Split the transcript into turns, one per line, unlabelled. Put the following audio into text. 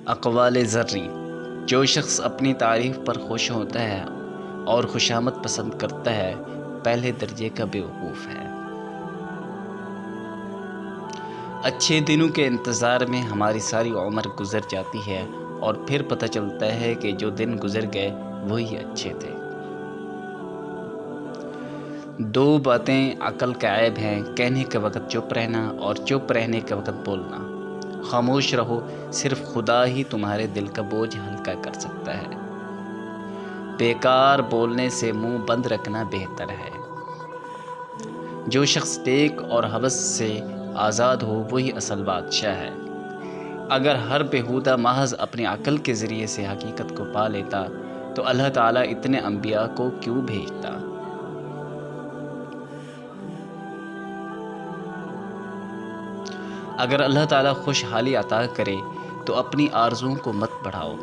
اقوال ذری: جو شخص اپنی تعریف پر خوش ہوتا ہے اور خوشامد پسند کرتا ہے، پہلے درجے کا بیوقوف ہے۔ اچھے دنوں کے انتظار میں ہماری ساری عمر گزر جاتی ہے اور پھر پتہ چلتا ہے کہ جو دن گزر گئے وہی اچھے تھے۔ دو باتیں عقل کا عیب ہیں: کہنے کے وقت چپ رہنا اور چپ رہنے کے وقت بولنا۔ خاموش رہو، صرف خدا ہی تمہارے دل کا بوجھ ہلکا کر سکتا ہے۔ بیکار بولنے سے منہ بند رکھنا بہتر ہے۔ جو شخص ٹیک اور ہوس سے آزاد ہو وہی اصل بادشاہ ہے۔ اگر ہر بیہودہ محض اپنی عقل کے ذریعے سے حقیقت کو پا لیتا تو اللہ تعالیٰ اتنے انبیاء کو کیوں بھیجتا؟ اگر اللہ تعالیٰ خوشحالی عطا کرے تو اپنی آرزوؤں کو مت بڑھاؤ،